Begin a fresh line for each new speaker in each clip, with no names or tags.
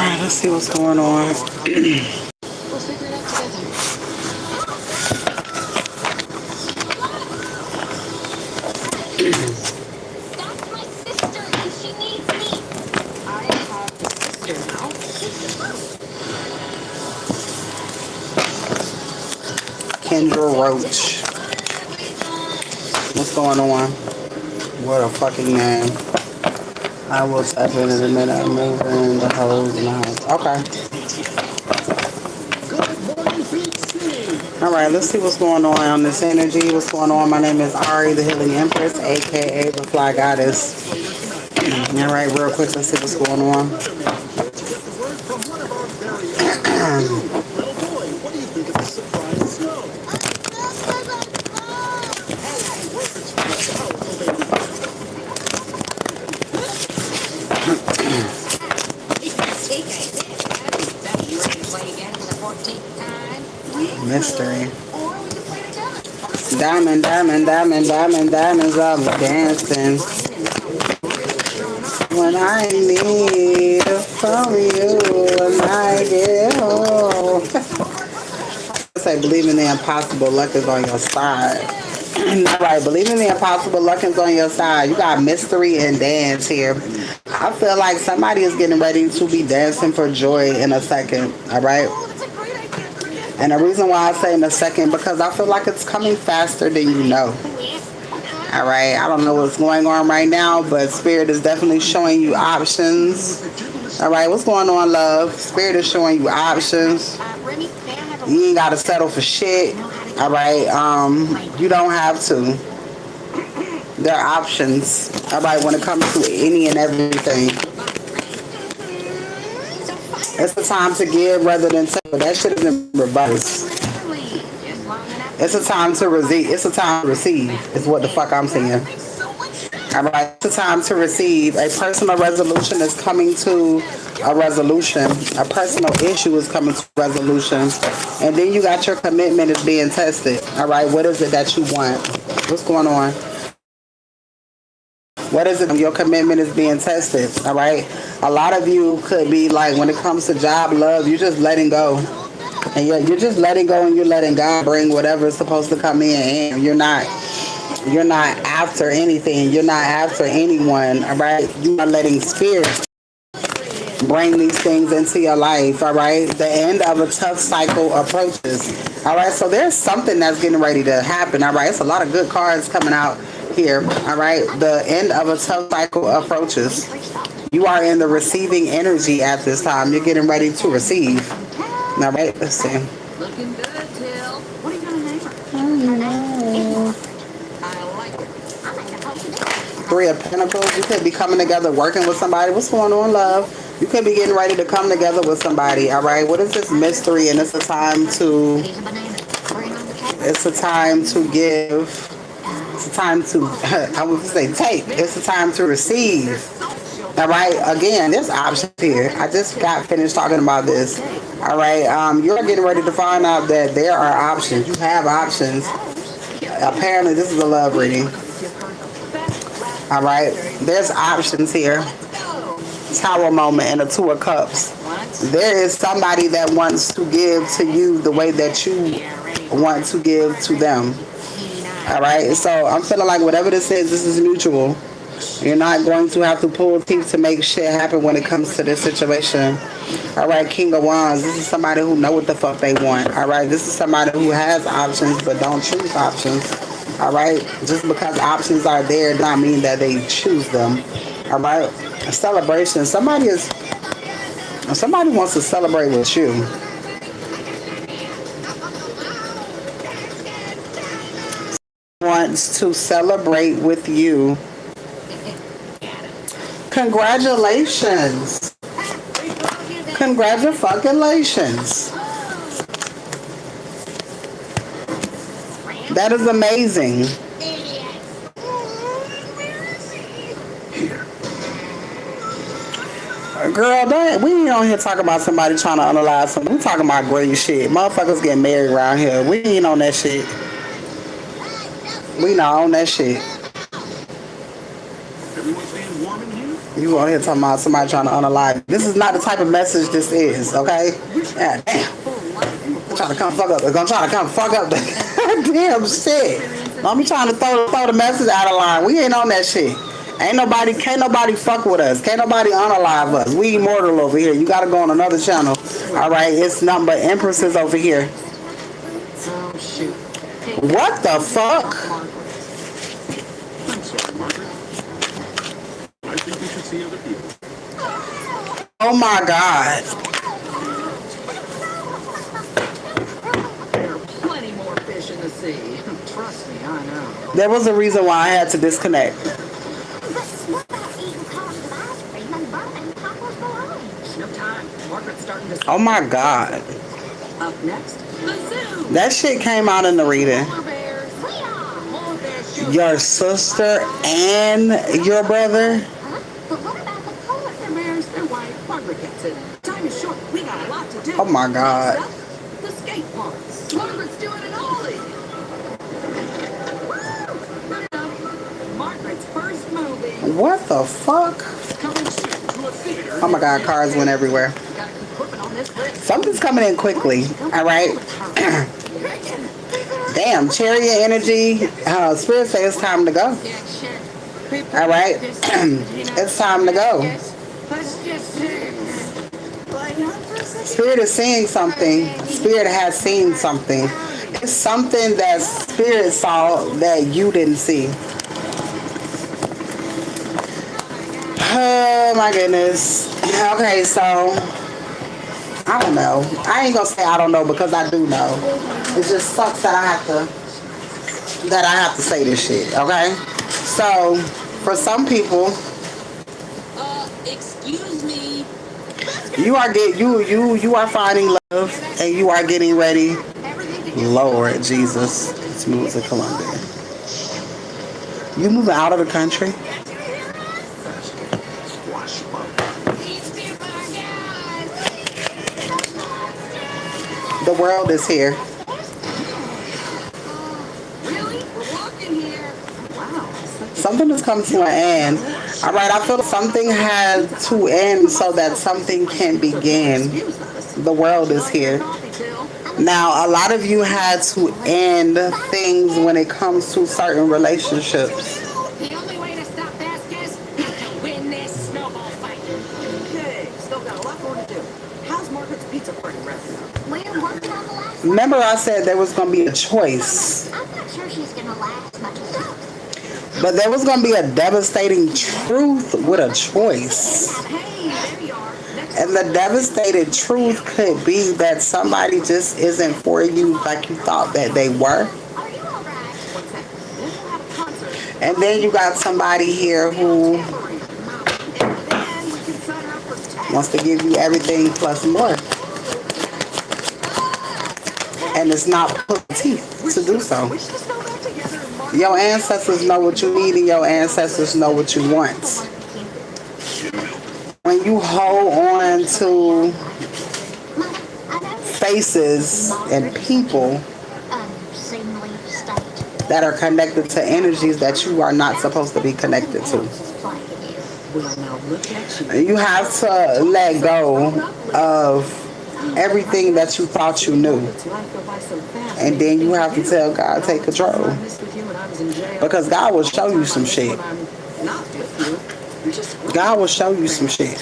Alright, let's see what's going on.
We'll figure it out together. That's my sister, and she needs me. I have a sister now.
Kendra Roach. What's going on? What a fucking name. I will step in a minute. I'm moving the hoes in the house. Okay. Alright, let's see what's going on this energy. What's going on? My name is Ari, the Healing Empress, aka the Fly Goddess. Alright, real quick, let's see what's going on. Mystery. Diamond, diamond, diamond, diamond, diamonds, I'm dancing. When I need from you, when I get home. Say, believe in the impossible, luck is on your side. Alright, believe in the impossible, luck is on your side. You got mystery and dance here. I feel like somebody is getting ready to be dancing for joy in a second. Alright? And the reason why I say in a second, because I feel like it's coming faster than you know. Alright, I don't know what's going on right now, but Spirit is definitely showing you options. Alright, what's going on, love? Spirit is showing you options. You ain't gotta settle for shit. Alright, you don't have to. There are options. Alright, when it comes to any and everything. It's a time to give rather than take. That shit is in reverse. It's a time to receive. It's a time to receive. Is what the fuck I'm saying. Alright, it's a time to receive. A personal resolution is coming to a resolution. A personal issue is coming to resolution. And then you got your commitment is being tested. Alright, what is it that you want? What's going on? What is it? Your commitment is being tested. Alright? A lot of you could be like, when it comes to job, love, you're just letting go. And you're just letting go and you're letting God bring whatever is supposed to come in. And you're not after anything. You're not after anyone. Alright? You are letting spirit bring these things into your life. Alright? The end of a tough cycle approaches. Alright? So there's something that's getting ready to happen. Alright? It's a lot of good cards coming out here. Alright? The end of a tough cycle approaches. You are in the receiving energy at this time. You're getting ready to receive. All right, let's see.
Looking good, Jill. What are you gonna name her? I like it.
Three of Pentacles. You could be coming together, working with somebody. What's going on, love? You could be getting ready to come together with somebody. All right. What is this mystery? And it's a time to. It's a time to give. It's a time to. I would say take. It's a time to receive. All right. Again, there's options here. I just got finished talking about this. All right. You're getting ready to find out that there are options. You have options. Apparently, this is a love reading. All right. There's options here. Tower moment and a Two of Cups. There is somebody that wants to give to you the way that you want to give to them. All right. So I'm feeling like whatever this is mutual. You're not going to have to pull teeth to make shit happen when it comes to this situation. All right, King of Wands. This is somebody who know what the fuck they want. All right, this is somebody who has options but don't choose options. All right, just because options are there does not mean that they choose them. All right, a celebration. Somebody wants to celebrate with you. Wants to celebrate with you. Congratulations. Congratulations. That is amazing. Girl, we ain't on here talking about somebody trying to unalive something. We talking about great shit. Motherfuckers getting married around here. We ain't on that shit. We not on that shit.
Everyone's being warm in here?
You on here talking about somebody trying to unalive. This is not the type of message this is, okay? Yeah, damn. Trying to come fuck up. They're gonna try to come fuck up the damn shit. Don't be trying to throw the message out of line. We ain't on that shit. Can't nobody fuck with us. Can't nobody unalive us. We immortal over here. You gotta go on another channel. Alright, it's number Empresses over here.
Oh, shoot.
What the fuck?
I think you should see other people.
Oh my god.
There are plenty more fish in the sea. Trust me, I know.
There was a reason why I had to disconnect.
No time. Margaret's starting to...
Oh my god.
Up next, the zoo.
That shit came out in the reading.
Polar bears. Polar bears.
Your sister and your brother?
But what about the polar bears? They're white. Margaret gets it. Time is short. We got a lot to do.
Oh my god.
Next up, the skate parks. Margaret's doing an ollie. Woo! Good enough. Margaret's first movie.
What the fuck?
Coming soon to a theater.
Oh my god, cars went everywhere.
Gotta keep flipping on this list.
Something's coming in quickly, alright? Damn, chariot energy. Spirit says it's time to go.
Yeah, sure.
Alright? It's time to go.
Let's just play on for a second.
Spirit is seeing something. Spirit has seen something. It's something that Spirit saw that you didn't see. Oh my goodness. Okay, so I don't know. I ain't gonna say I don't know because I do know. It just sucks that I have to say this shit, okay? So for some people,
Excuse me.
you are finding love and you are getting ready. Lord Jesus. Let's move to Colombia. You moving out of the country? The world is here.
Really? We're walking here. Wow.
Something has come to an end. All right, I feel something had to end so that something can begin. The world is here. Now, a lot of you had to end things when it comes to certain relationships.
The only way to stop Vasquez is to win this snowball fight. Okay, still got a lot more to do. How's Margaret's pizza party wrapping up?
We're working on the last.
Remember I said there was going to be a choice.
I'm not sure she's gonna last as much as that.
But there was going to be a devastating truth with a choice.
Hey, there you are. Next
And the devastated truth could be that somebody just isn't for you like you thought that they were.
Are you alright?
what's that? Then we'll have a concert.
And then you got somebody here who
And then we can sign her up for tech.
wants to give you everything plus more. And it's not put teeth to do so.
Wish to spell that together and Margaret.
Your ancestors know what you need and your ancestors know what you want. When you hold on to faces and people
Unseemly state.
that are connected to energies that you are not supposed to be connected to.
Well, now look at you.
You have to let go of everything that you thought you knew.
Life go by so fast.
And then you have to tell God, take control.
I missed with you when I was in jail.
Because God will show you some shit.
When I'm not with you, you're just
God will show you some shit.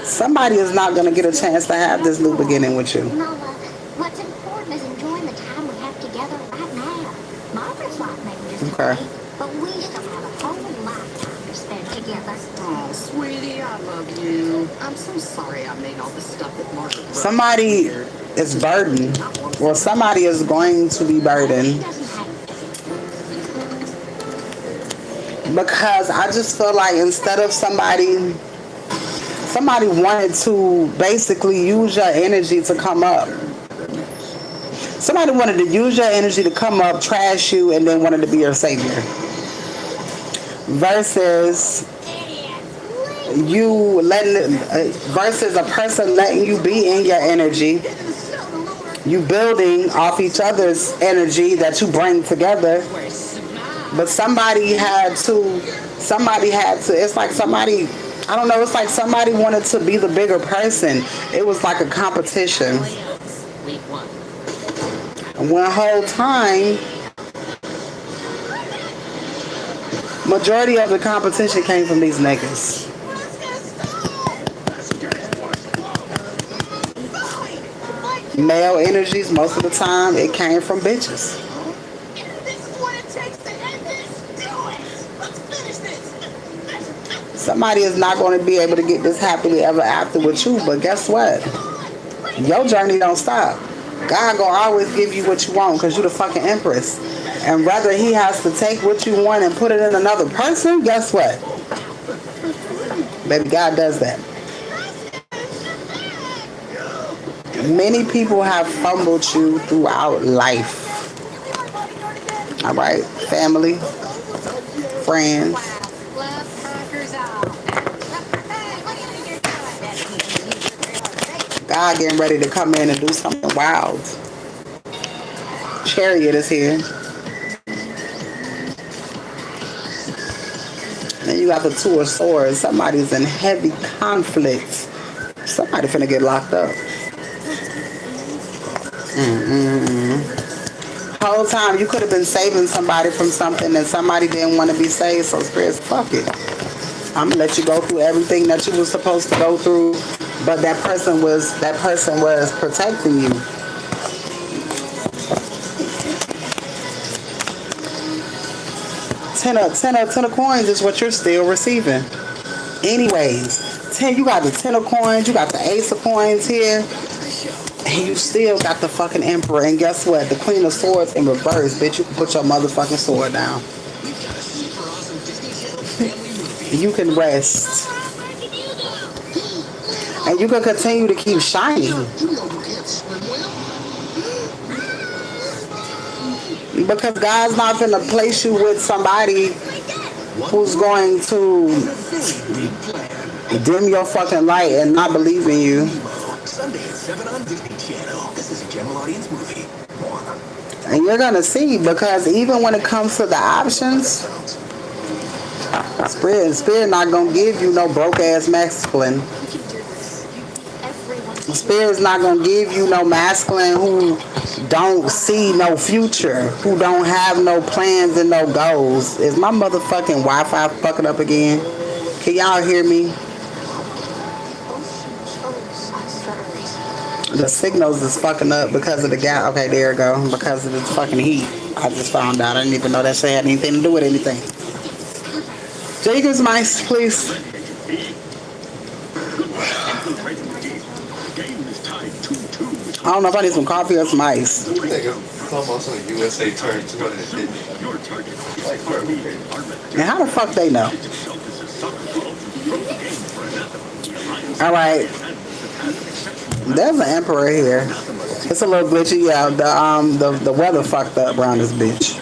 Somebody is not going to get a chance to have this new beginning with you.
Mama, what's important is enjoying the time we have together right now. Margaret's life may be just
Okay.
great, but we still have a whole lifetime to spend together.
Oh, sweetie, I love you. I'm so sorry I made all the stuff that Margaret wrote.
Somebody is burdened. Well, somebody is going to be
She
burdened.
doesn't have to.
Because I just feel like instead of somebody wanted to basically use your energy to come up. Somebody wanted to use your energy to come up, trash you, and then wanted to be your savior. Versus versus a person letting you be in your energy. You building off each other's energy that you bring together. But somebody had to Somebody had to, it's like somebody, I don't know, it's like somebody wanted to be the bigger person. It was like a competition.
Week 1.
And one whole time, majority of the competition came from these niggas. Male energies, most of the time, it came from bitches. Somebody is not going to be able to get this happily ever after with you, but guess what? Your journey don't stop. God gonna always give you what you want because you the fucking empress. And whether he has to take what you want and put it in another person, guess what? Baby, God does that. Many people have fumbled you throughout life. All right, family, friends. God getting ready to come in and do something wild. Chariot is here. Then you got the Two of Swords. Somebody's in heavy conflict. Somebody finna get locked up. Whole time you could have been saving somebody from something and somebody didn't want to be saved, so spirits, fuck it. I'm gonna let you go through everything that you were supposed to go through, but that person was protecting you. Ten of coins is what you're still receiving. Anyways, you got the 10 of coins, you got the ace of coins here. And you still got the fucking emperor. And guess what? The queen of swords in reverse. Bitch, you can put your motherfucking sword down. You can rest. And you can continue to keep shining. Because God's not going to place you with somebody who's going to dim your fucking light and not believe in you.
Sunday at 7 on Disney Channel. This is a general audience movie.
And you're gonna see, because even when it comes to the options, Spirit not gonna give you no broke ass masculine. Spirit's not gonna give you no masculine who don't see no future, who don't have no plans and no goals. Is my motherfucking Wi-Fi fucking up again? Can y'all hear me? The signals is fucking up because of the gap. Okay, there we go. Because of the fucking heat. I just found out. I didn't even know that shit had anything to do with anything. Jacob's mice, please. I don't know if I need some coffee or some ice.
Almost on USA turn 250.
And how the fuck they know? Alright. There's an emperor here. It's a little glitchy. Yeah, the weather fucked up around this bitch.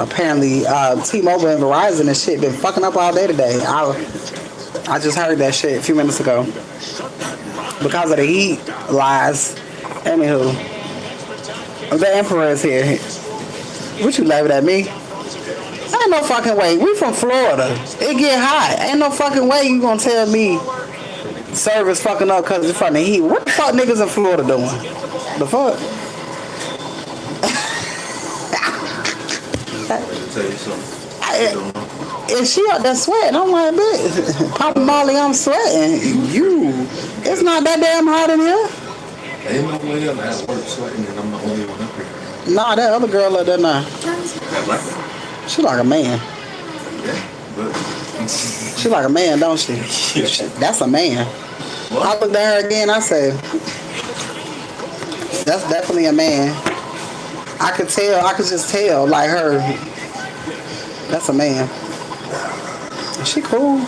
Apparently, T-Mobile and Verizon and shit been fucking up all day today. I just heard that shit a few minutes ago. Because of the heat lies. Anywho, the emperor is here. What you laughing at me? Ain't no fucking way. We from Florida. It get hot. Ain't no fucking way you gonna tell me service fucking up because it's from the heat. What the fuck niggas in Florida doing? The fuck?
Tell you something.
And she out there sweating. I'm like, bitch, Papa Molly, I'm sweating. It's not that damn hot in here.
Ain't no way I'm at work sweating and I'm the only one up here.
Nah, that other girl up there now.
That black one?
She like a man.
Yeah, but
She like a man, don't she? That's a man.
what?
I looked at her again, I said, that's definitely a man. I could just tell, like her, that's a man. She cool,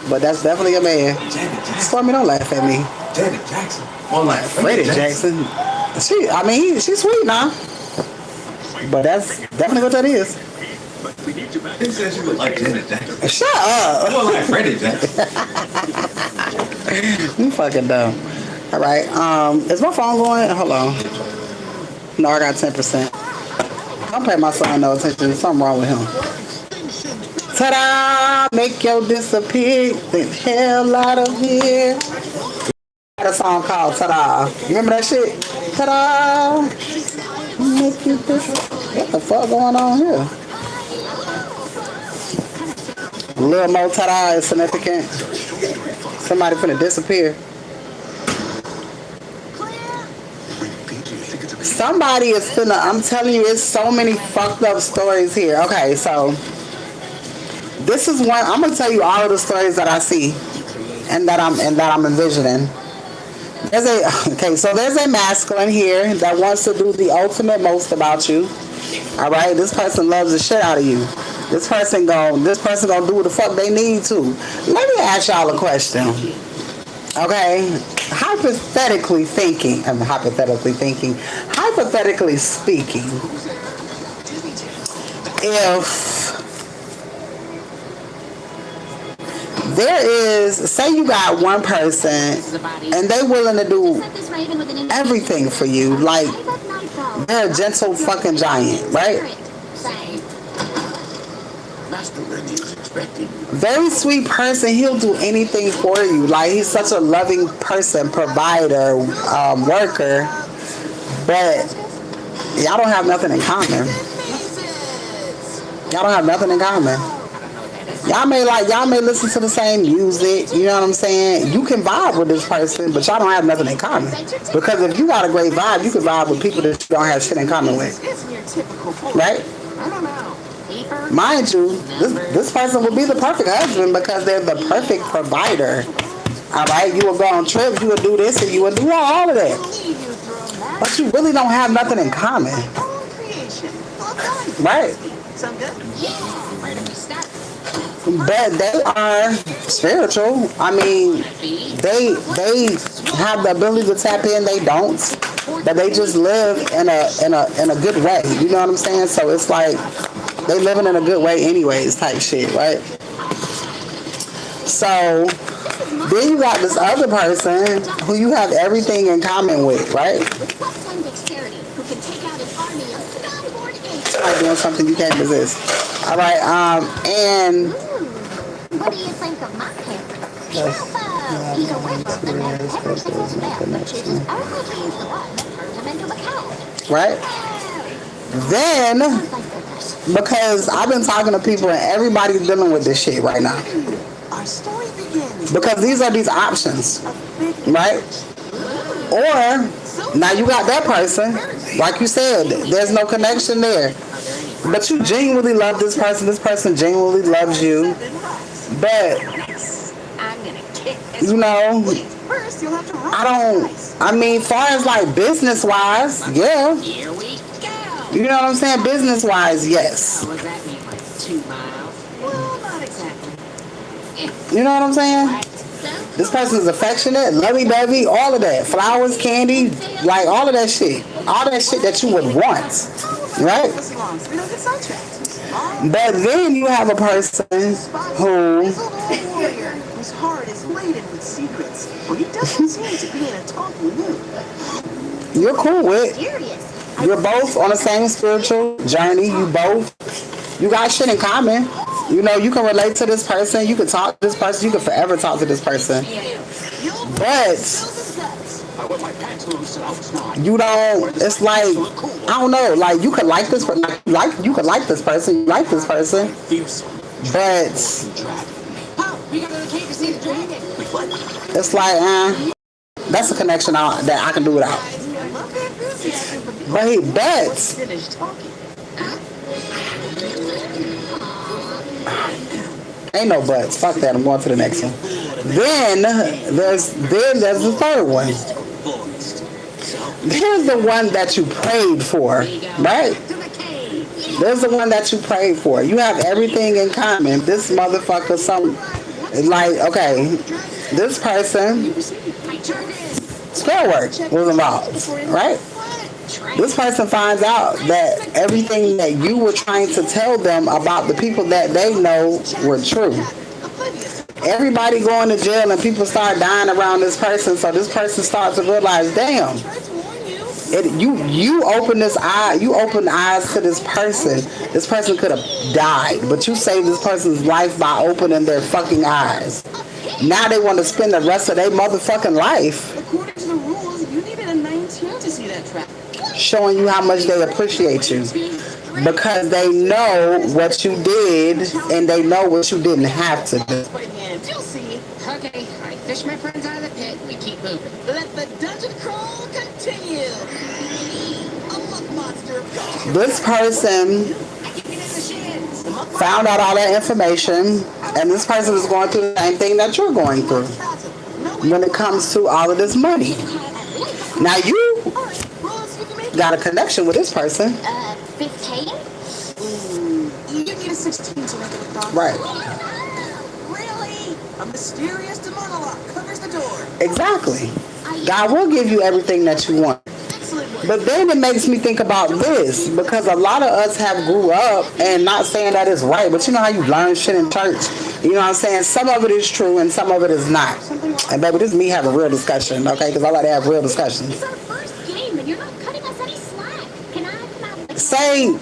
but that's definitely a man.
Janet Jackson.
Stormy, don't laugh at me.
Janet Jackson. More like
Freddie Jackson. She's sweet now. But that's definitely what that is.
He said she looked like Janet Jackson.
Shut up.
More like Freddie Jackson.
You fucking dumb. All right. Is my phone going? Hold on. No, I got 10%. I'm paying my son no attention. There's something wrong with him. Ta-da! Make your disappear the hell out of here. I had a song called Ta-da. You remember that shit? Ta-da! Make you disappear. What the fuck going on here? A little more ta-da is significant. Somebody finna disappear. Somebody is finna, I'm telling you, it's so many fucked up stories here. Okay, so this is one, I'm gonna tell you all of the stories that I see and that I'm envisioning. There's a masculine here that wants to do the ultimate most about you. All right, this person loves the shit out of you. This person gonna do what the fuck they need to. Let me ask y'all a question. Okay, hypothetically speaking, if there is, say you got one person and they willing to do everything for you, like they're a gentle fucking giant, right? Very sweet person, he'll do anything for you. Like he's such a loving person, provider, worker, but y'all don't have nothing in common. Y'all may listen to the same music, you know what I'm saying? You can vibe with this person, but y'all don't have nothing in common. Because if you got a great vibe, you can vibe with people that you don't have shit in common with. Right? Mind you, this person will be the perfect husband because they're the perfect provider. Alright? You will go on trips, you will do this, and you will do all of that. But you really don't have nothing in common. Right? But they are spiritual. I mean, they have the ability to tap in. They don't, but they just live in a good way. You know what I'm saying? So it's like they living in a good way, anyways, type shit, right? So then you got this other person who you have everything in common with, right? Like doing something you can't resist. All right, and.
What do you think of my character? He's a wizard that never sends a spell, but chooses only to use the one that turns him into a cat.
Right? Then, because I've been talking to people and everybody's dealing with this shit right now. Because these are these options. Right? Or, now you got that person, like you said, there's no connection there. But you genuinely love this person genuinely loves you. But, you know, I mean, far as like business wise, yeah. You know what I'm saying? Business wise, yes. You know what I'm saying? This person's affectionate, lovey-dovey, all of that. Flowers, candy, like all of that shit. All that shit that you would want. Right? But then you have a person who his heart is laden with secrets. Well, he doesn't seem to be in a talking mood. You're cool with. You're both on the same spiritual journey. You got shit in common. You know, you can relate to this person. You can talk to this person. You can forever talk to this person. But you don't. It's like, I don't know. Like you could like this. You could like this person. You like this person. But it's like, that's a connection that I can do without. But he bets. Ain't no buts. Fuck that. I'm going to the next one. Then there's the third one. There's the one that you prayed for, right? There's the one that you prayed for. You have everything in common. This motherfucker, okay, this person, spell work was involved, right? This person finds out that everything that you were trying to tell them about the people that they know were true. Everybody going to jail and people start dying around this person, so this person starts to realize, damn, You open this eye, you open eyes to this person. This person could have died, but you saved this person's life by opening their fucking eyes. Now they want to spend the rest of their motherfucking life
According to the rules, you needed a 19 to see that track.
showing you how much they appreciate you because they know what you did and they know what you didn't have to do.
By hand, you'll see.
Okay, I fish my friends out of the pit. We keep moving.
Let the dungeon crawl continue. A muck monster.
This person found out all that information, and this person is going through the same thing that you're going through when it comes to all of this money. Now you got a connection with this person.
15?
You need a 16 to make it across.
Right.
Really? A mysterious monologue covers the door.
Exactly. God will give you everything that you want.
Excellent work.
But then it makes me think about this because a lot of us have grew up, and not saying that it's right, but you know how you learn shit in church? You know what I'm saying? Some of it is true and some of it is not. And baby, this is me having a real discussion, okay? Because I like to have real discussions.
It's our first game and you're not cutting us any slack. Can I come out?
Say,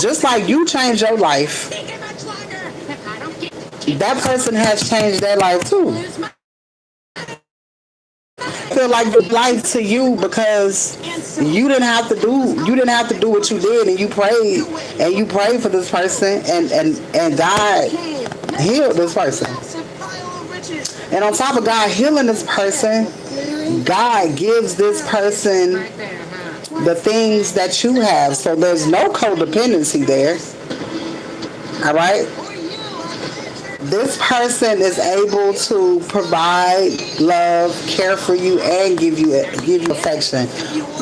just like you changed your life,
Think it much longer.
If I don't get
that person has changed their life too.
lose my
I feel like your life to you because you didn't have to do what you did, and you prayed for this person, and God healed this person.
Massive pile of riches.
And on top of God healing this person, God gives this person
right there, huh?
the things that you have. So there's no codependency there. All right? This person is able to provide love, care for you, and give you affection.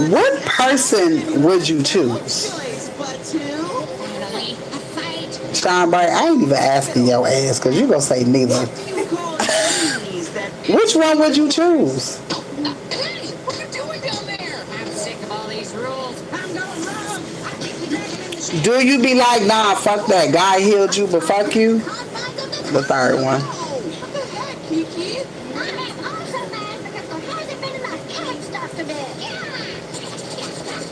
What person would you choose?
Choice but two.
Finally, a fight.
Sean Bright, I ain't even asking your ass because you're going to say neither.
You call enemies that
Which one would you choose?
Hey, what are you doing down there? I'm sick of all these rules. I'm going wrong. I keep the dragon in the ship.
Do you be like, nah, fuck that. God healed you, but fuck you? The third one.
what the heck, Kiki?
I'm also mad because there hasn't been enough cake stuff today.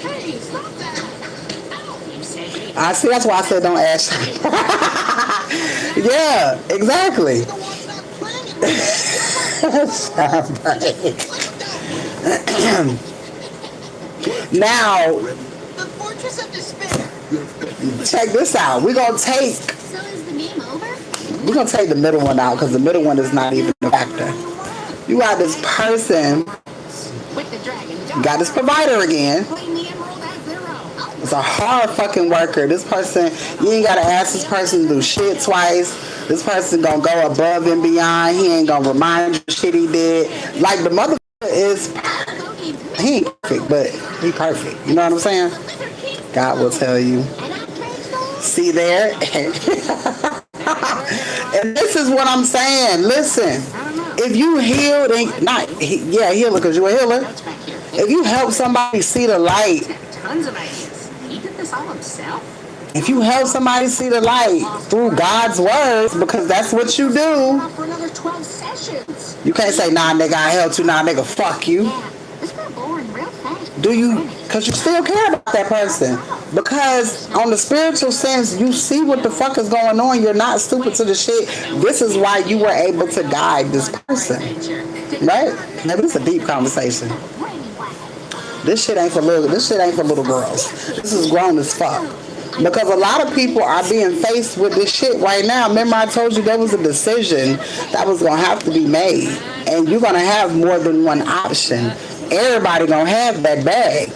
Hey, stop that.
Oh, you said me.
I see, that's why I said don't ask. Yeah, exactly.
The one's not playing it.
Now,
The Fortress of Despair.
check this out. We're gonna take
So is the game over?
the middle one out because the middle one is not even a factor. You got this person,
With the dragon.
got this provider again.
Claim the emerald as their own.
It's a hard fucking worker. This person, you ain't gotta ask this person to do shit twice. This person gonna go above and beyond. He ain't gonna remind you shit he did. Like the motherfucker is, he ain't perfect, but he perfect. You know what I'm saying? God will tell you. See there? And this is what I'm saying. Listen, if you healed, healer, because you're a healer.
What's back here?
If you help somebody see the light,
Tons of ideas. He did this all himself?
if you help somebody see the light through God's words, because that's what you do,
For another 12 sessions.
you can't say, nah, nigga, I helped you, nah, nigga, fuck you.
Yeah, this got boring real fast.
Do you? Because you still care about that person. Because on the spiritual sense, you see what the fuck is going on. You're not stupid to the shit. This is why you were able to guide this person. Right? Maybe it's a deep conversation. This shit ain't for little girls. This is grown as fuck. Because a lot of people are being faced with this shit right now. Remember I told you there was a decision that was going to have to be made. And you're going to have more than one option. Everybody going to have that bag.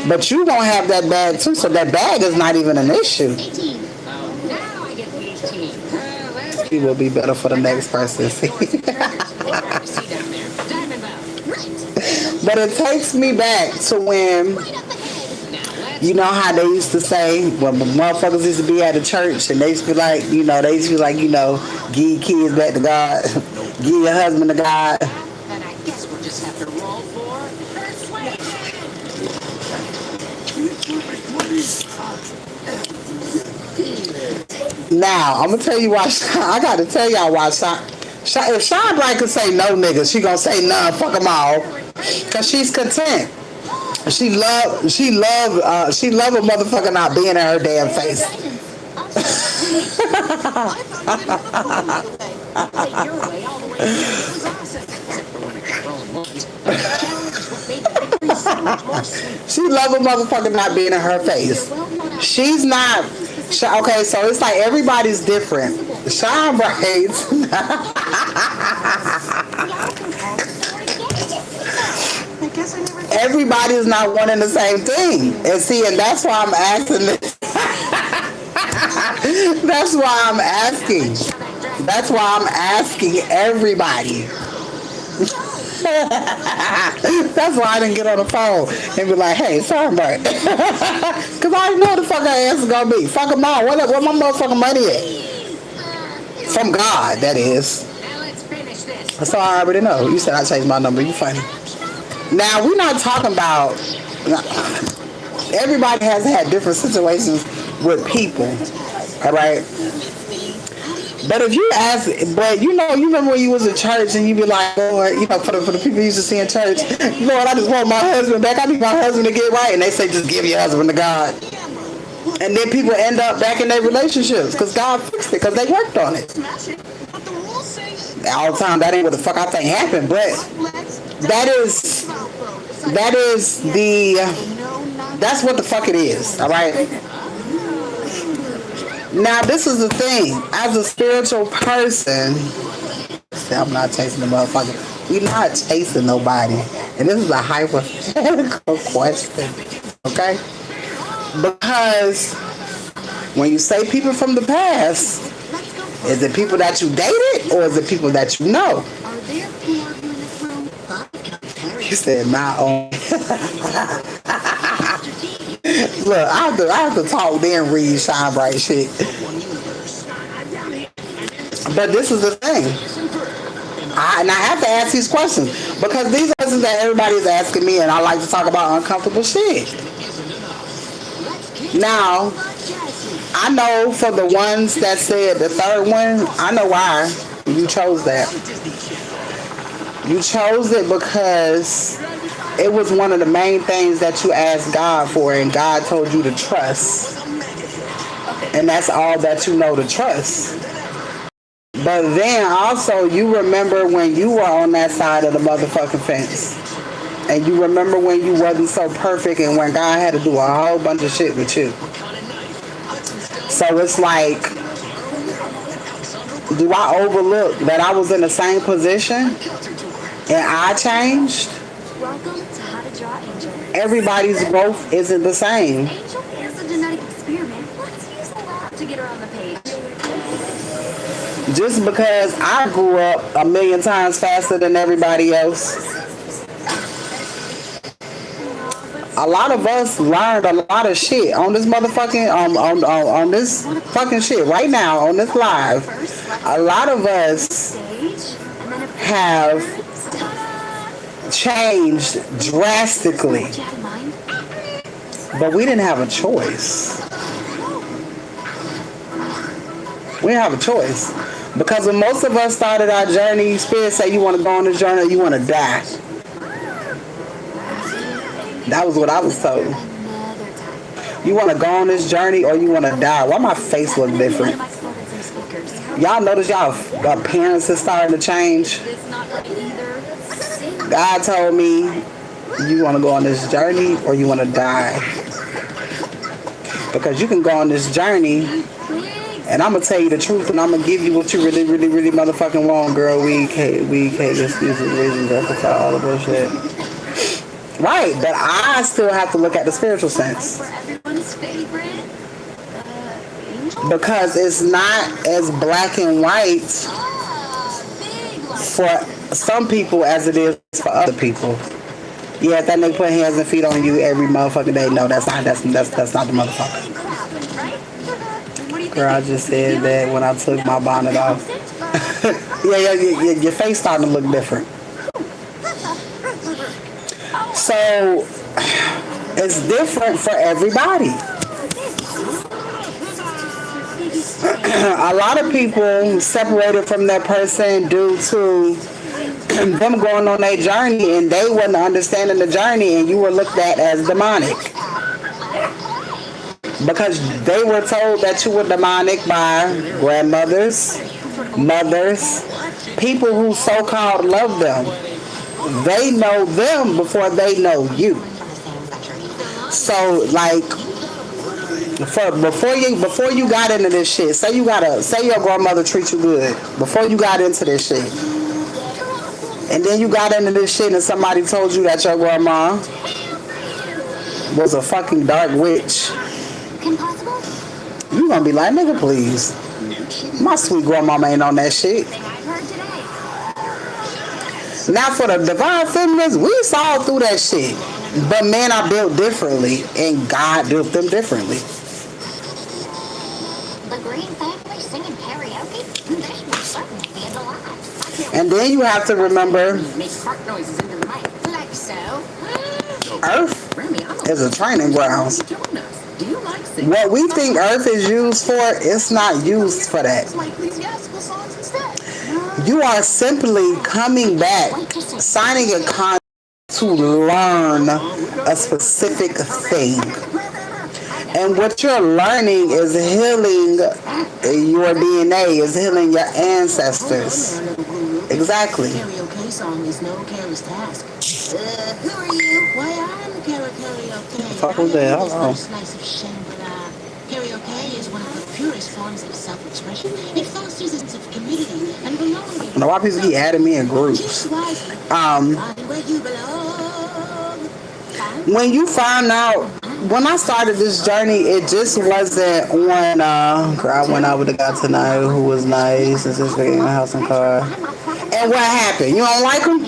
But you going to have that bag too. So that bag is not even an issue.
18.
Oh, now I get the 18. Let's
It will be better for the next person. See?
see down there. Diamond Bow.
But it takes me back to when,
Now let's
you know how they used to say, when the motherfuckers used to be at the church and they used to be like, give your kids back to God, give your husband to God.
then I guess we'll just have to roll for persuasion.
Now, I'm gonna tell you why. I gotta tell y'all why. If Sean Bright could say no niggas, she gonna say none. Fuck them all, cause she's content. She love a motherfucker not being in her damn face.
I thought you didn't want to pull him the way. You played your way all the way here. It was awesome. Except for when I controlled monkeys. But the challenge is what made the victory so much more sweet.
She love a motherfucker not being in her face. She's not. Okay, so it's like everybody's different. Shine braids.
I guess I never.
Everybody's not wanting the same thing. And see, and that's why I'm asking this. That's why I'm asking. That's why I'm asking everybody. That's why I didn't get on the phone and be like, hey, sorry, bro. Because I already know the fuck her ass is going to be. Fuck them all. Where my motherfucking money at? From God, that is.
Now let's finish this.
So I already know. You said I changed my number. You funny. Now, we're not talking about... Everybody has had different situations with people. All right? But if you ask, but you remember when you was in church and you be like, Lord, for the people you used to see in church, Lord, I just want my husband back. I need my husband to get right. And they say, just give your husband to God. And then people end up back in their relationships because God fixed it because they worked on it. All the time, that ain't what the fuck I think happened, but that's what the fuck it is, all right? Now, this is the thing. As a spiritual person, I'm not chasing the motherfucker. We're not chasing nobody. And this is a hypothetical question, okay? Because when you say people from the past, is it people that you dated or is it people that you know?
Are there four of you in this room?
You said my own. Look, I have to talk then read Shine Bright shit. But this is the thing. I have to ask these questions because these are questions that everybody's asking me and I like to talk about uncomfortable shit. Now, I know for the ones that said the third one, I know why you chose that. You chose it because it was one of the main things that you asked God for, and God told you to trust. And that's all that you know to trust. But then also, you remember when you were on that side of the motherfucking fence. And you remember when you wasn't so perfect and when God had to do a whole bunch of shit with you. So it's like, do I overlook that I was in the same position and I changed?
Welcome to How to Draw Angel.
Everybody's growth isn't the same.
Angel is a genetic experiment. Let's use the lab to get her on the page.
Just because I grew up a million times faster than everybody else. A lot of us learned a lot of shit on this motherfucking on this fucking shit right now on this live. A lot of us have changed drastically, but we didn't have a choice. We didn't have a choice because when most of us started our journey, Spirit said, "You want to go on this journey, or you want to die." That was what I was told. You want to go on this journey or you want to die? Why my face look different? Y'all notice y'all appearance is starting to change? God told me, you want to go on this journey or you want to die? Because you can go on this journey and I'm going to tell you the truth and I'm going to give you what you really, really, really motherfucking want, girl. We can't excuses, reasons, justify all the bullshit. Right, but I still have to look at the spiritual sense. Because it's not as black and white for some people as it is for other people. Yeah, if that nigga put hands and feet on you every motherfucking day, no, that's not the motherfucker. Girl, I just said that when I took my bonnet off. yeah, your face starting to look different. So, it's different for everybody. A lot of people separated from that person due to them going on their journey and they wasn't understanding the journey and you were looked at as demonic because they were told that you were demonic by grandmothers, mothers, people who so-called love them. They know them before they know you. So like before you got into this shit, say your grandmother treat you good before you got into this shit. And then you got into this shit and somebody told you that your grandma was a fucking dark witch. You gonna be like, nigga, please. My sweet grandmama ain't on that shit. Now for the divine feminists, we saw through that shit. But men are built differently and God built them differently.
The Green family singing karaoke? This would certainly be a delight.
And then you have to remember
Make fart noises into the mic. Like so.
Earth
Remy, I'm
is a training ground.
join us. Do you like singing?
What we think Earth is used for, it's not used for that.
Like ecclesiastical songs instead.
You are simply coming back, signing a contract to learn a specific thing. And what you're learning is healing your DNA, is healing your ancestors. Exactly.
Karaoke song is no careless task. Who are you? Why, I'm karaoke.
Fuck was that? Hold on.
Slice of Shangri-La. Karaoke is one of the purest forms of self-expression. It fosters a sense of community and belonging.
Now, why people keep adding me in groups?
Find where you belong.
When you find out, when I started this journey, it just wasn't on, girl, I went out with a guy tonight who was nice, and just in the house and car. And what happened? You don't like him?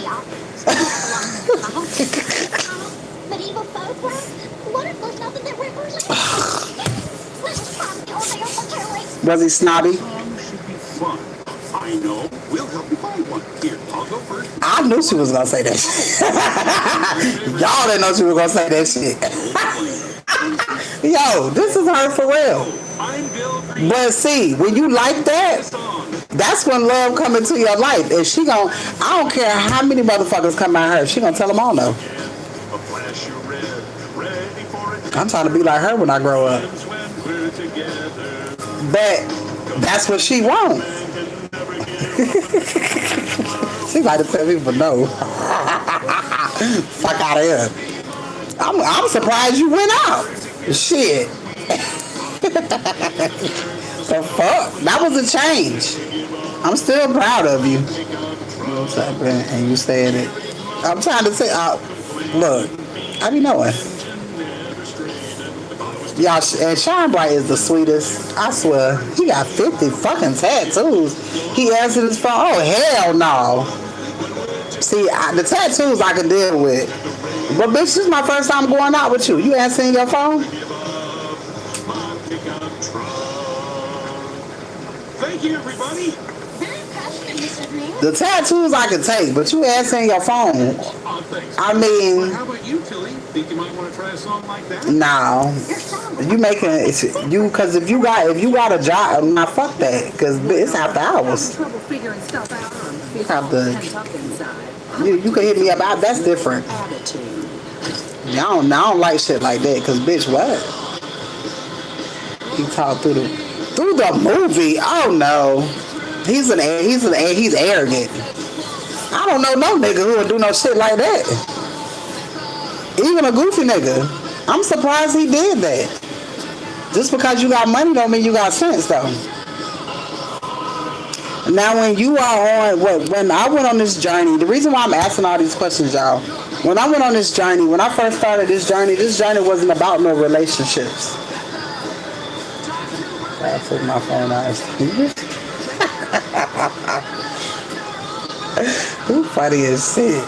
Medieval folklore? What if there's nothing that represents? Let's just find the old there for 2 weeks.
Was he snobby?
Song should be fun. I know. We'll help you find one. Here, I'll go first.
I knew she was gonna say that shit. Y'all didn't know she was gonna say that shit. Yo, this is her for real.
I'm Bill.
But see, when you like that, that's when love come into your life. If she gon', I don't care how many motherfuckers come at her, she gonna tell them all no.
A flash of red, ready for it.
I'm trying to be like her when I grow up.
When we're together.
But that's what she want. She like to tell people no. Fuck out of here. I'm surprised you went out. Shit. The fuck? That was a change. I'm still proud of you. What's happening? And you said it. I'm trying to say, look, I be knowing. Y'all, and Shine Bright is the sweetest. I swear. He got 50 fucking tattoos. He answered his phone. Oh, hell no. See, the tattoos I can deal with. But bitch, this is my first time going out with you. You answering your phone?
Thank you, everybody.
The tattoos I can take, but you answering your phone.
Oh, thanks.
I mean,
How about you, Tilly? Think you might want to try a song like that?
no. You making you because if you got a job, nah, fuck that. Because it's after hours.
Trouble figuring stuff out on
You have to.
tucked inside.
You can hit me up. That's different.
Attitude.
I don't like shit like that. Cause bitch, what? He talked through the movie. Oh no, he's arrogant. I don't know no nigga who would do no shit like that. Even a goofy nigga. I'm surprised he did that. Just because you got money don't mean you got sense though. Now when you are when I went on this journey, the reason why I'm asking all these questions, y'all, when I went on this journey, when I first started this journey wasn't about no relationships. I took my phone out. Who funny as shit.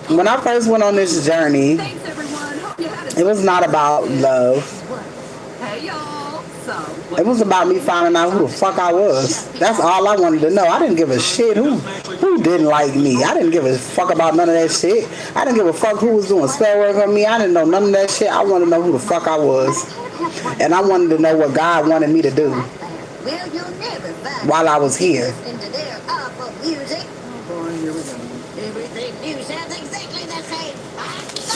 When I first went on this journey,
Thanks, everyone. Hope you had
it was not about love.
Hey, y'all. So,
It was about me finding out who the fuck I was. That's all I wanted to know. I didn't give a shit who didn't like me. I didn't give a fuck about none of that shit. I didn't give a fuck who was doing spell work on me. I didn't know none of that shit. I wanted to know who the fuck I was. And I wanted to know what God wanted me to do.
Well, you'll never find
while I was here.
listening to their awful music.
Oh boy, here we go.
Everything new sounds exactly the same.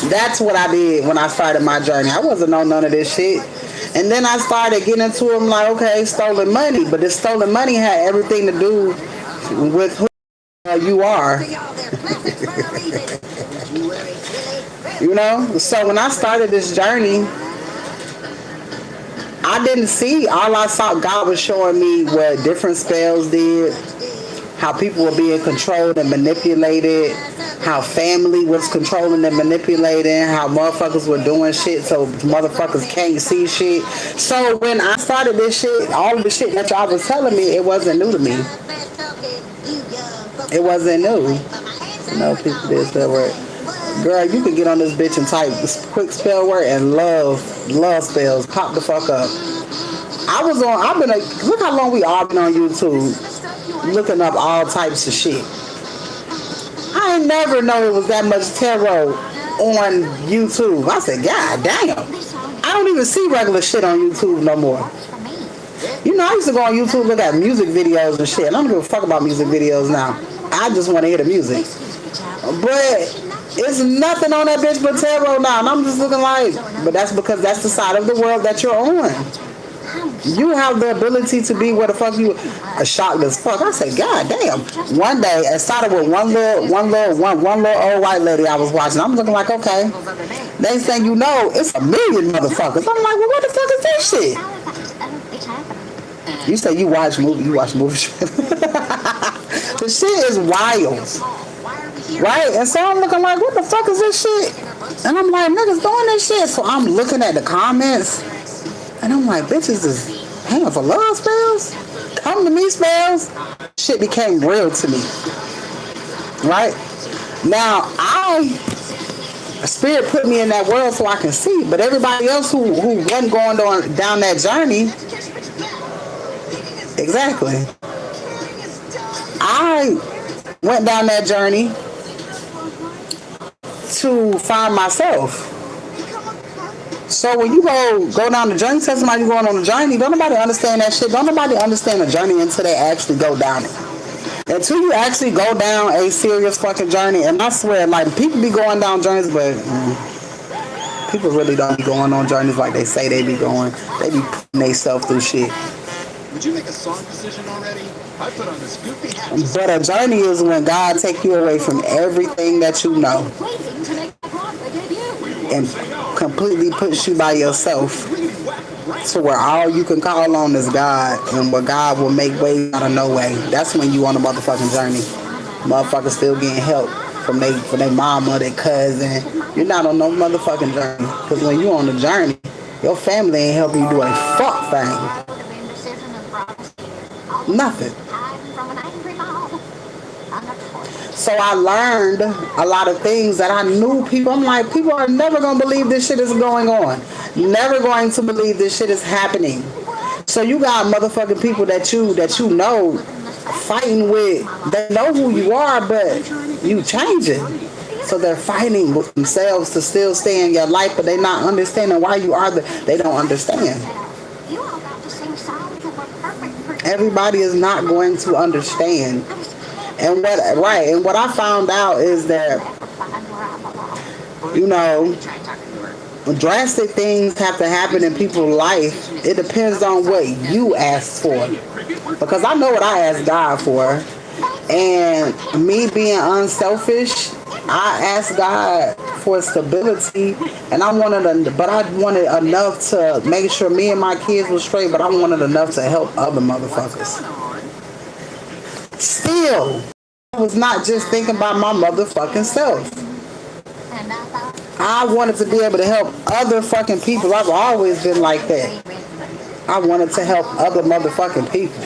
That's what I did when I started my journey. I wasn't on none of this shit. And then I started getting into them like, okay, stolen money. But this stolen money had everything to do with who you are. You know? So when I started this journey, I didn't see. All I saw, God was showing me what different spells did, how people were being controlled and manipulated, how family was controlling and manipulating, how motherfuckers were doing shit so motherfuckers can't see shit. So when I started this shit, all of the shit that y'all was telling me, it wasn't new to me. It wasn't new. No, people did spell word. Girl, you can get on this bitch and type quick spell word and love spells. Pop the fuck up. Look how long we all been on YouTube looking up all types of shit. I ain't never know it was that much tarot on YouTube. I said, God damn. I don't even see regular shit on YouTube no more. You know, I used to go on YouTube, look at music videos and shit. And I don't give a fuck about music videos now. I just want to hear the music. But it's nothing on that bitch but tarot now. And I'm just looking like, but that's because that's the side of the world that you're on. You have the ability to be where the fuck you are. Shocked as fuck. I said, God damn. One day, it started with one little old white lady I was watching. I'm looking like, okay. Next thing you know, it's a million motherfuckers. I'm like, well, what the fuck is this shit? You say you watch movies. The shit is wild. Right? And so I'm looking like, what the fuck is this shit? And I'm like, niggas doing this shit. So I'm looking at the comments. And I'm like, bitches is hanging for love spells? Come to me spells? Shit became real to me. Right? Now, Spirit put me in that world so I can see. But everybody else who wasn't going down that journey, exactly. I went down that journey to find myself. So when you go down the journey, tell somebody you're going on a journey, don't nobody understand that shit. Don't nobody understand the journey until they actually go down it. Until you actually go down a serious fucking journey, and I swear, like, people be going down journeys, but people really don't be going on journeys like they say they be going. They be putting themselves through shit.
Did you make a song decision already? I put on this goofy hat.
But a journey is when God take you away from everything that you know and completely puts you by yourself to where all you can call on is God, and where God will make ways out of no way. That's when you on a motherfucking journey. Motherfuckers still getting help from their mama, their cousin. You're not on no motherfucking journey. Because when you on the journey, your family ain't helping you do a fuck thing. Nothing. So I learned a lot of things that I knew people. I'm like, people are never going to believe this shit is going on. Never going to believe this shit is happening. So you got motherfucking people that you know fighting with. They know who you are, but you changing. So they're fighting with themselves to still stay in your life, but they're not understanding why you are they don't understand. Everybody is not going to understand. And what I found out is that, you know, drastic things have to happen in people's life. It depends on what you ask for. Because I know what I asked God for. And me being unselfish, I asked God for stability, and I wanted enough to make sure me and my kids were straight, but I wanted enough to help other motherfuckers. Still, I was not just thinking about my motherfucking self. I wanted to be able to help other fucking people. I've always been like that. I wanted to help other motherfucking people.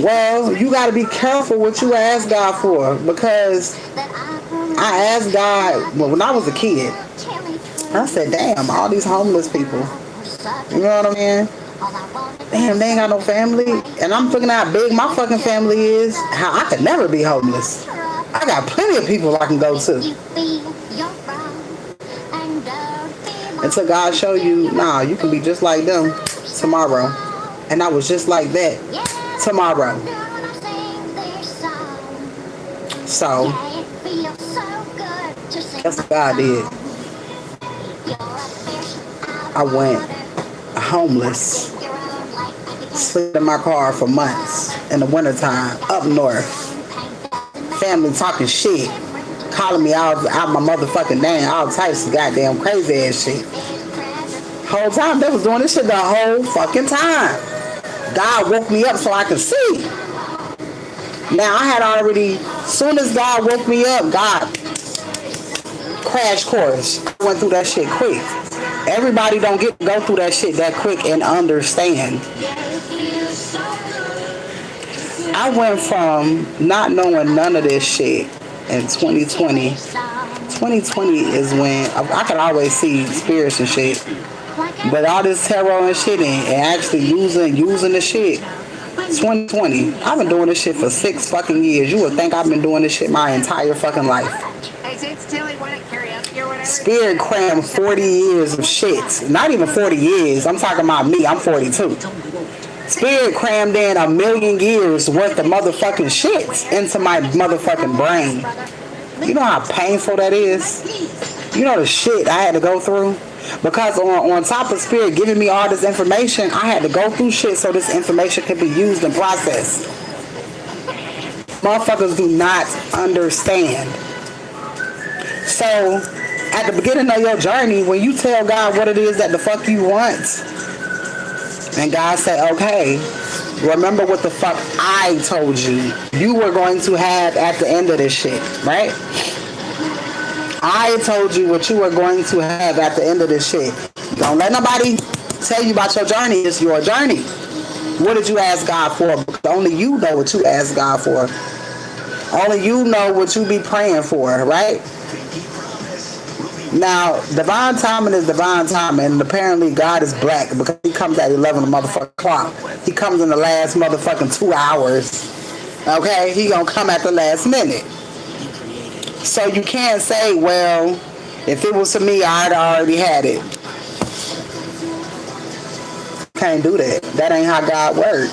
Well, you got to be careful what you ask God for, because I asked God, when I was a kid, I said, damn, all these homeless people. You know what I mean? Damn, they ain't got no family. And I'm thinking how big my fucking family is, how I could never be homeless. I got plenty of people I can go to. Until God show you, nah, you can be just like them tomorrow. And I was just like that tomorrow. So, that's what God did. I went homeless, slept in my car for months in the wintertime, up north. Family talking shit, calling me out my motherfucking name, all types of goddamn crazy ass shit. Whole time they was doing this shit the whole fucking time. God woke me up so I could see. Now I had already, soon as God woke me up, God crash course. I went through that shit quick. Everybody don't get to go through that shit that quick and understand. I went from not knowing none of this shit in 2020. 2020 is when I could always see spirits and shit. But all this tarot and shit and actually using the shit. 2020. I've been doing this shit for 6 fucking years. You would think I've been doing this shit my entire fucking life. Spirit crammed 40 years of shit. Not even 40 years. I'm talking about me. I'm 42. Spirit crammed in 1,000,000 years worth of motherfucking shit into my motherfucking brain. You know how painful that is? You know the shit I had to go through? Because on top of Spirit giving me all this information, I had to go through shit so this information could be used and processed. Motherfuckers do not understand. So, at the beginning of your journey, when you tell God what it is that the fuck you want, and God said, okay, remember what the fuck I told you were going to have at the end of this shit, right? I told you what you were going to have at the end of this shit. Don't let nobody tell you about your journey. It's your journey. What did you ask God for? Because only you know what you asked God for. Only you know what you be praying for, right? Now, divine timing is divine timing, and apparently God is black because he comes at 11 motherfucking o'clock. He comes in the last motherfucking 2 hours. Okay? He gonna come at the last minute. So you can't say, well, if it was to me, I'd already had it. Can't do that. That ain't how God works.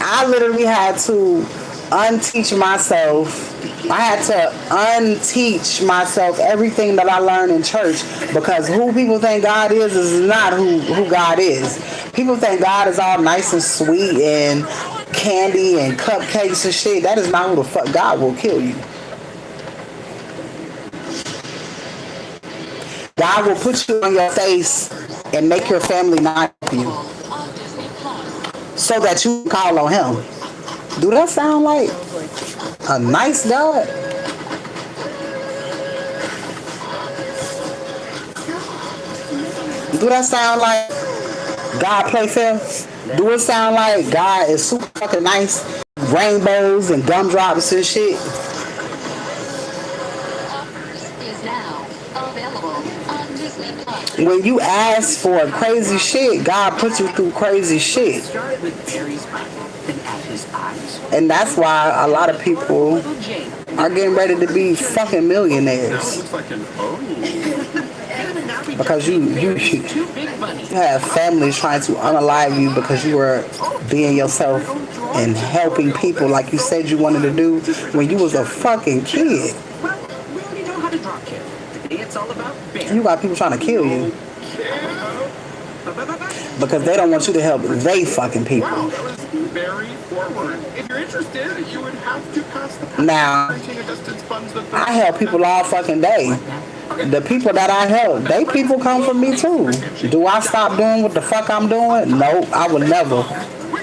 I literally had to unteach myself. I had to unteach myself everything that I learned in church, because who people think God is not who God is. People think God is all nice and sweet and candy and cupcakes and shit. That is not who the fuck. God will kill you. God will put you on your face and make your family not you, so that you can call on him. Do that sound like a nice God? Do that sound like God play fair? Do it sound like God is super fucking nice? Rainbows and gumdrops and shit? When you ask for crazy shit, God puts you through crazy shit. And that's why a lot of people are getting ready to be fucking millionaires. Because you have families trying to unalive you because you were being yourself and helping people like you said you wanted to do when you was a fucking kid. You got people trying to kill you because they don't want you to help they fucking people. Now, I help people all fucking day. The people that I help, they people come from me too. Do I stop doing what the fuck I'm doing? No, I would never.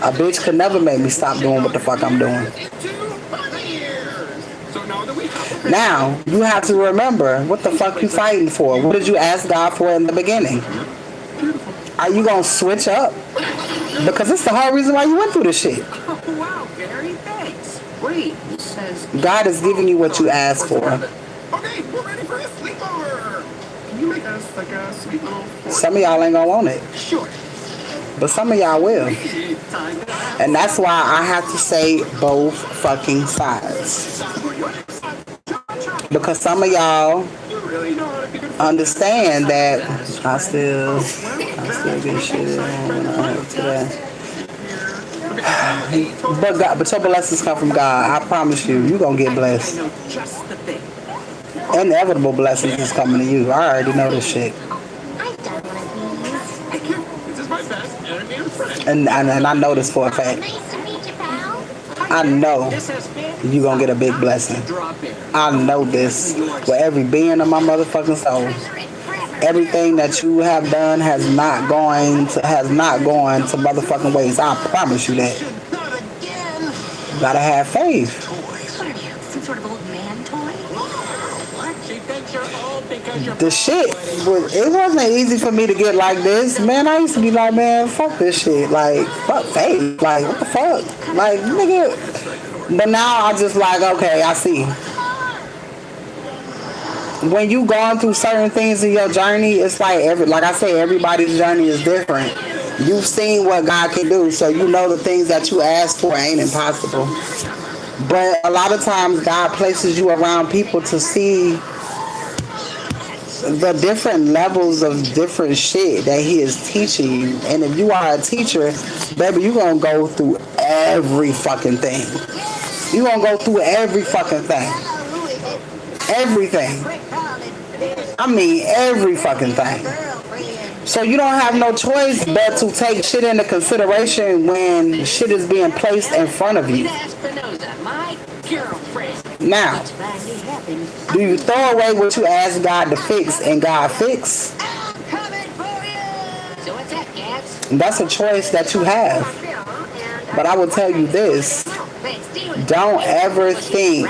A bitch could never make me stop doing what the fuck I'm doing. Now, you have to remember what the fuck you fighting for. What did you ask God for in the beginning? Are you gonna switch up? Because it's the whole reason why you went through this shit.
Oh, wow, Gary, thanks. Wait, it says...
God is giving you what you asked for.
Okay, we're ready for a sleepover. Can you make us like a sweet little...
Some of y'all ain't gonna want it.
Sure.
But some of y'all will. And that's why I have to say both fucking sides. Because some of y'all understand that I still get shit in when I have today. But God, but your blessings come from God. I promise you, you gonna get blessed.
know just the thing.
Inevitable blessings is coming to you. I already know this shit,
I've done one of
Hey, kid, this is my best animated friend.
and I know this for a
these.
fact.
Nice to meet you, pal.
I know
This has been
you gonna get a big blessing.
Strawberry.
I know this with every being of my motherfucking soul.
Treasure it forever.
Everything that you have done has not gone to motherfucking waste. I promise you that.
Not again.
You gotta have faith.
What are you, some sort of old man toy?
What? She thinks you're old because you're
The shit it wasn't easy for me to get like this, man. I used to be like, man, fuck this shit, like fuck faith, like what the fuck, like nigga. But now I just like, okay, I see. When you going through certain things in your journey, it's like I say, everybody's journey is different. You've seen what God can do, so you know the things that you ask for ain't impossible. But a lot of times God places you around people to see the different levels of different shit that he is teaching you. And if you are a teacher, baby, you're gonna go through every fucking thing. You're gonna go through every fucking thing. Everything. I mean every fucking thing. So you don't have no choice but to take shit into consideration when shit is being placed in front of you.
Espinosa, my girlfriend.
Now, do you throw away what you ask God to fix and God fix?
I'm coming for you. So what's that, cats?
That's a choice that you have. But I will tell you this, don't ever think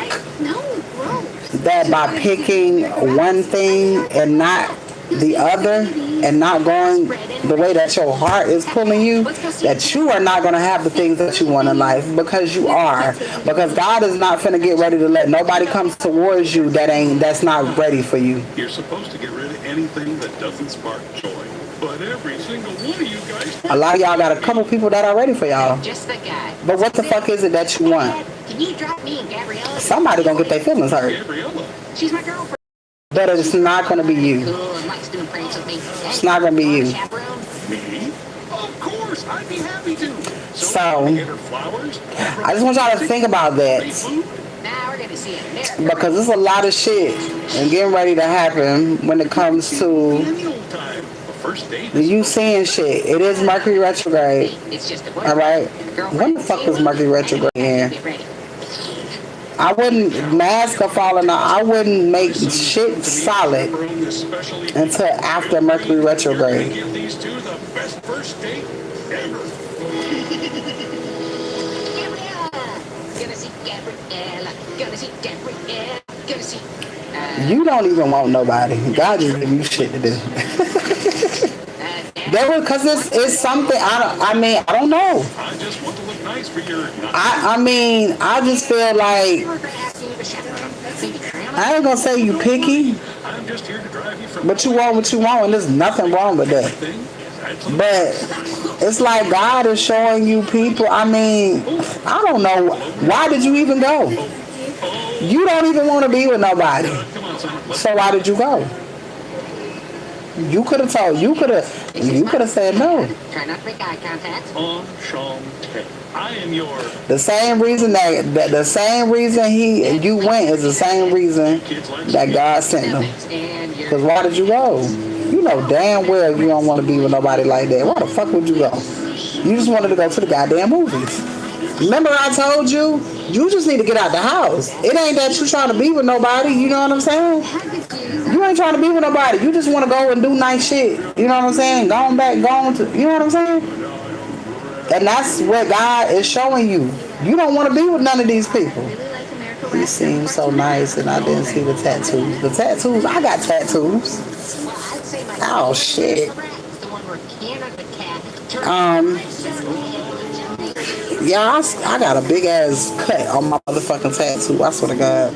that by picking one thing and not the other and not going the way that your heart is pulling you, that you are not going to have the things that you want in life, because you are. Because God is not finna get ready to let nobody come towards you that's not ready for you.
You're supposed to get rid of anything that doesn't spark joy. But every single one of you guys...
A lot of y'all got a couple people that are ready for y'all.
Just the guy.
But what the fuck is it that you want?
Can you drop me and Gabriella?
Somebody gonna get their feelings hurt.
Gabriella.
She's my girlfriend.
But it's not gonna be you.
Cool and likes doing pranks with me.
It's not gonna be you.
Chaperone?
Me? Of course, I'd be happy to.
So,
get her flowers.
I just want y'all to think about that.
Now we're gonna see it.
Because there's a lot of shit and getting ready to happen when it comes to
Annual time. The first date.
you seeing shit. It is Mercury retrograde.
It's just a
Alright? When the fuck was Mercury retrograde in?
Get ready.
I wouldn't mask or falling out. I wouldn't make shit solid until after Mercury retrograde.
Give these two the best first date ever.
Gonna see Gabriella. Gonna see Gabriella. Gonna see.
You don't even want nobody. God just give you shit to do. Because it's something I don't know.
I just want to look nice for your...
I just feel like I ain't gonna say you picky,
I'm just here to drive you from...
but you want what you want, and there's nothing wrong with that. But it's like God is showing you people. I don't know. Why did you even go? You don't even want to be with nobody. So why did you go? You could have told. You could have said no.
Try not to make eye contact.
Enchanté. I am your...
The same reason you went is the same reason that God sent them. Because why did you go? You know damn well you don't want to be with nobody like that. Why the fuck would you go? You just wanted to go to the goddamn movies. Remember I told you? You just need to get out the house. It ain't that you trying to be with nobody. You know what I'm saying? You ain't trying to be with nobody. You just want to go and do nice shit. You know what I'm saying? Going to, you know what I'm saying? And that's what God is showing you. You don't want to be with none of these people. He seems so nice, and I didn't see the tattoos. The tattoos, I got tattoos. Oh, shit. Yeah, I got a big ass cut on my motherfucking tattoo. I swear to God.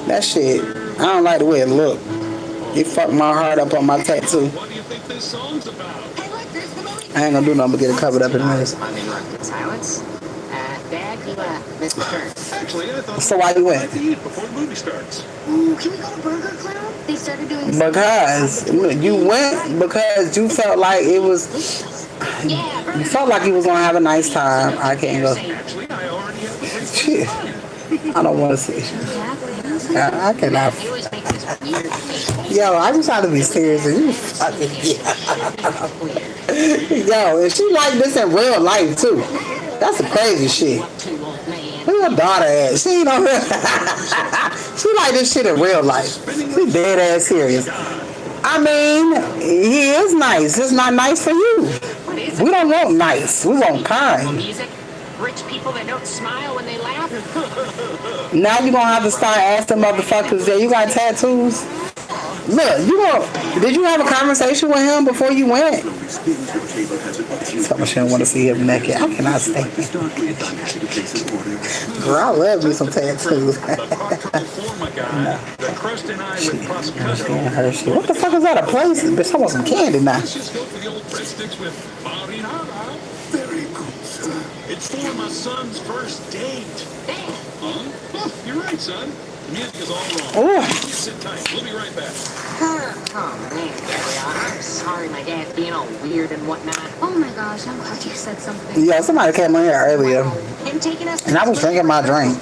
That shit, I don't like the way it look. It fucked my heart up on my tattoo.
What do you think this song's about?
I ain't gonna do nothing but get it covered up in this.
Uninterrupted silence.
Dad, you missed the turn.
Actually, I thought
So why you went?
to eat before the movie starts.
Ooh, can we go to Burger Clown? They started doing
Because you went because you felt like it was.
Yeah,
You felt like you was gonna have a nice time. I can't go.
Actually, I already have the place
Shit. I don't want to see. I cannot.
you always make this weird face.
Yo, I just trying to be serious. And you fucking Yo, and she like this in real life too. That's some crazy shit. Where your daughter at? She ain't on She like this shit in real life. She dead ass serious. I mean, he is nice. It's not nice for you. We don't want nice. We want kind.
Music, rich people that don't smile when they laugh.
Now you gonna have to start asking motherfuckers that you got tattoos. Look, did you have a conversation with him before you went? Someone shouldn't want to see him naked. I cannot stand it. Girl, I love me some tattoos. Her shit. What the fuck is that? A place? Bitch, I want some candy now.
Very good, sir. It's for my son's first date. Huh? You're right, son. The music is all wrong.
Ooh.
Sit tight. We'll be right back.
Oh, man, Gabrielle, I'm sorry my dad's being all weird and whatnot.
Oh my gosh, I'm glad you said something.
Yeah, somebody came in here earlier,
Him taking us
and I was drinking my drink.